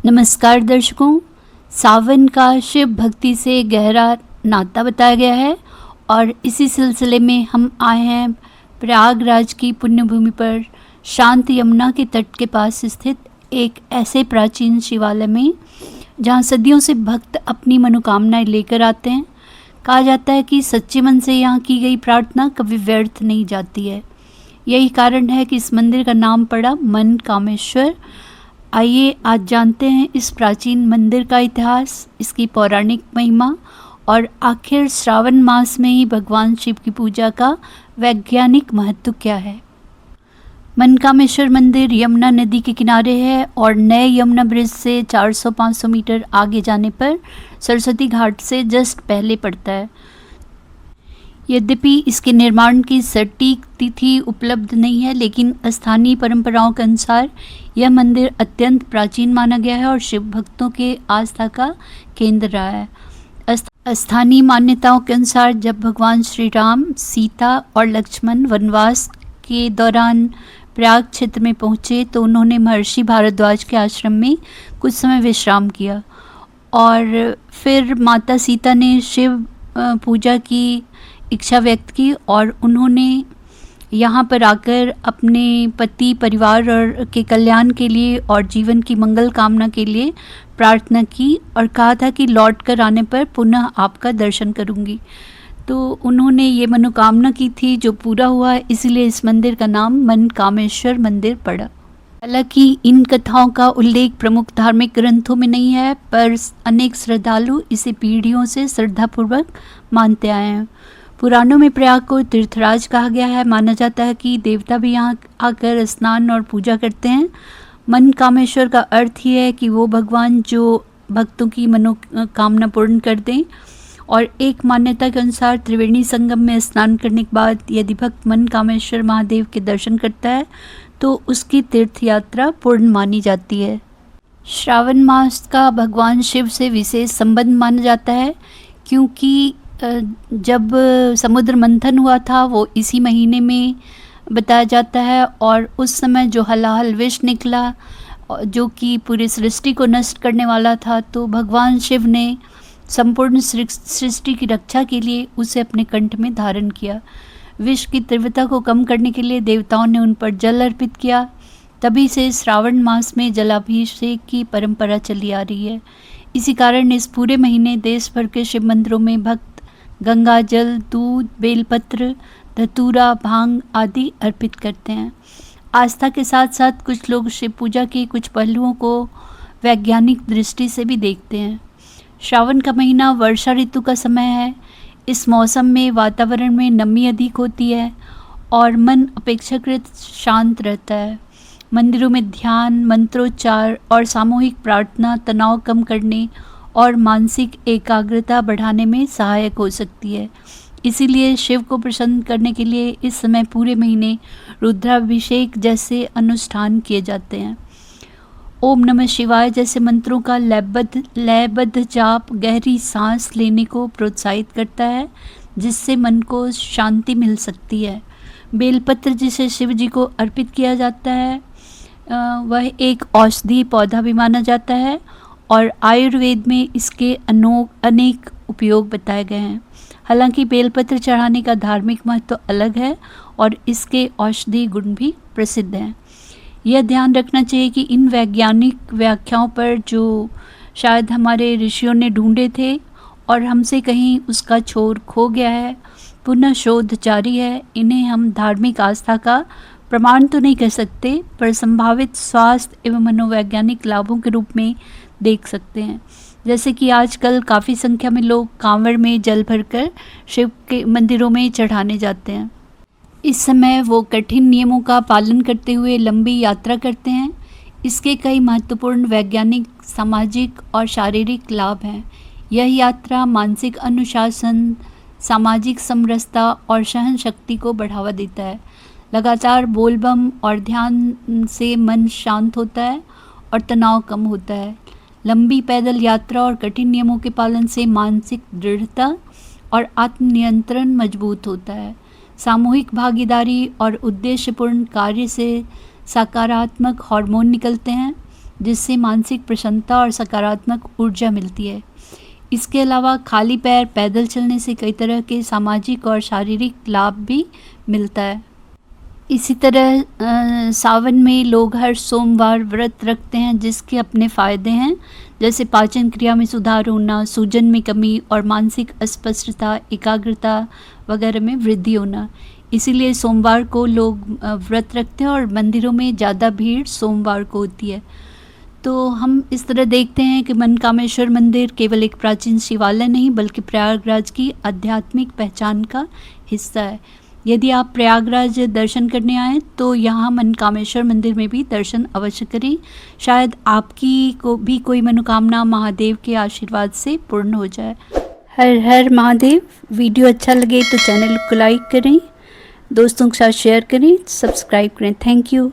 नमस्कार दर्शकों। सावन का शिव भक्ति से गहरा नाता बताया गया है और इसी सिलसिले में हम आए हैं प्रयागराज की पुण्य भूमि पर शांत यमुना के तट के पास स्थित एक ऐसे प्राचीन शिवालय में जहां सदियों से भक्त अपनी मनोकामनाएं लेकर आते हैं। कहा जाता है कि सच्चे मन से यहाँ की गई प्रार्थना कभी व्यर्थ नहीं जाती है। यही कारण है कि इस मंदिर का नाम पड़ा मन कामेश्वर। आइए आज जानते हैं इस प्राचीन मंदिर का इतिहास, इसकी पौराणिक महिमा और आखिर श्रावण मास में ही भगवान शिव की पूजा का वैज्ञानिक महत्व क्या है। मनकामेश्वर मंदिर यमुना नदी के किनारे है और नए यमुना ब्रिज से 400-500 मीटर आगे जाने पर सरस्वती घाट से जस्ट पहले पड़ता है। यद्यपि इसके निर्माण की सटीक तिथि उपलब्ध नहीं है, लेकिन स्थानीय परंपराओं के अनुसार यह मंदिर अत्यंत प्राचीन माना गया है और शिव भक्तों के आस्था का केंद्र रहा है। स्थानीय मान्यताओं के अनुसार जब भगवान श्री राम, सीता और लक्ष्मण वनवास के दौरान प्रयाग क्षेत्र में पहुँचे तो उन्होंने महर्षि भारद्वाज के आश्रम में कुछ समय विश्राम किया और फिर माता सीता ने शिव पूजा की इच्छा व्यक्त की और उन्होंने यहाँ पर आकर अपने पति, परिवार और के कल्याण के लिए और जीवन की मंगल कामना के लिए प्रार्थना की और कहा था कि लौट कर आने पर पुनः आपका दर्शन करूँगी। तो उन्होंने ये मनोकामना की थी जो पूरा हुआ, इसलिए इस मंदिर का नाम मन कामेश्वर मंदिर पड़ा। हालांकि इन कथाओं का उल्लेख प्रमुख धार्मिक ग्रंथों में नहीं है, पर अनेक श्रद्धालु इसे पीढ़ियों से श्रद्धापूर्वक मानते आए हैं। पुराणों में प्रयाग को तीर्थराज कहा गया है। माना जाता है कि देवता भी यहाँ आकर स्नान और पूजा करते हैं। मन कामेश्वर का अर्थ ही है कि वो भगवान जो भक्तों की मनोकामना पूर्ण कर दें। और एक मान्यता के अनुसार त्रिवेणी संगम में स्नान करने के बाद यदि भक्त मन कामेश्वर महादेव के दर्शन करता है तो उसकी तीर्थ यात्रा पूर्ण मानी जाती है। श्रावण मास का भगवान शिव से विशेष संबंध माना जाता है, क्योंकि जब समुद्र मंथन हुआ था वो इसी महीने में बताया जाता है और उस समय जो हलाहल विष निकला जो कि पूरी सृष्टि को नष्ट करने वाला था, तो भगवान शिव ने संपूर्ण सृष्टि की रक्षा के लिए उसे अपने कंठ में धारण किया। विष की तीव्रता को कम करने के लिए देवताओं ने उन पर जल अर्पित किया। तभी से श्रावण मास में जलाभिषेक की परंपरा चली आ रही है। इसी कारण इस पूरे महीने देश भर के शिव मंदिरों में भक्त गंगा जल, दूध, बेलपत्र, धतूरा, भांग आदि अर्पित करते हैं। आस्था के साथ साथ कुछ लोग शिव पूजा के कुछ पहलुओं को वैज्ञानिक दृष्टि से भी देखते हैं। श्रावण का महीना वर्षा ऋतु का समय है। इस मौसम में वातावरण में नमी अधिक होती है और मन अपेक्षाकृत शांत रहता है। मंदिरों में ध्यान, मंत्रोच्चार और सामूहिक प्रार्थना तनाव कम करने और मानसिक एकाग्रता बढ़ाने में सहायक हो सकती है। इसीलिए शिव को प्रसन्न करने के लिए इस समय पूरे महीने रुद्राभिषेक जैसे अनुष्ठान किए जाते हैं। ओम नमः शिवाय जैसे मंत्रों का लयबद्ध जाप गहरी सांस लेने को प्रोत्साहित करता है, जिससे मन को शांति मिल सकती है। बेलपत्र जिसे शिव जी को अर्पित किया जाता है वह एक औषधीय पौधा भी माना जाता है और आयुर्वेद में इसके अनेक उपयोग बताए गए हैं। हालांकि बेलपत्र चढ़ाने का धार्मिक महत्व अलग है और इसके औषधीय गुण भी प्रसिद्ध हैं। यह ध्यान रखना चाहिए कि इन वैज्ञानिक व्याख्याओं पर जो शायद हमारे ऋषियों ने ढूंढे थे और हमसे कहीं उसका छोर खो गया है, पुनः शोध जारी है। इन्हें हम धार्मिक आस्था का प्रमाण तो नहीं कह सकते, पर संभावित स्वास्थ्य एवं मनोवैज्ञानिक लाभों के रूप में देख सकते हैं। जैसे कि आजकल काफ़ी संख्या में लोग कांवड़ में जल भरकर शिव के मंदिरों में चढ़ाने जाते हैं। इस समय वो कठिन नियमों का पालन करते हुए लंबी यात्रा करते हैं। इसके कई महत्वपूर्ण वैज्ञानिक, सामाजिक और शारीरिक लाभ हैं। यह यात्रा मानसिक अनुशासन, सामाजिक समरसता और सहन शक्ति को बढ़ावा देता है। लगातार बोलबम और ध्यान से मन शांत होता है और तनाव कम होता है। लंबी पैदल यात्रा और कठिन नियमों के पालन से मानसिक दृढ़ता और आत्मनियंत्रण मजबूत होता है। सामूहिक भागीदारी और उद्देश्यपूर्ण कार्य से सकारात्मक हार्मोन निकलते हैं जिससे मानसिक प्रसन्नता और सकारात्मक ऊर्जा मिलती है। इसके अलावा खाली पैर पैदल चलने से कई तरह के सामाजिक और शारीरिक लाभ भी मिलता है। इसी तरह सावन में लोग हर सोमवार व्रत रखते हैं, जिसके अपने फ़ायदे हैं, जैसे पाचन क्रिया में सुधार होना, सूजन में कमी और मानसिक अस्पष्टता, एकाग्रता वगैरह में वृद्धि होना। इसीलिए सोमवार को लोग व्रत रखते हैं और मंदिरों में ज़्यादा भीड़ सोमवार को होती है। तो हम इस तरह देखते हैं कि मनकामेश्वर मंदिर केवल एक प्राचीन शिवालय नहीं बल्कि प्रयागराज की आध्यात्मिक पहचान का हिस्सा है। यदि आप प्रयागराज दर्शन करने आएँ तो यहाँ मनकामेश्वर मंदिर में भी दर्शन अवश्य करें। शायद आपकी को भी कोई मनोकामना महादेव के आशीर्वाद से पूर्ण हो जाए। हर हर महादेव। वीडियो अच्छा लगे तो चैनल को लाइक करें, दोस्तों के साथ शेयर करें, सब्सक्राइब करें। Thank you.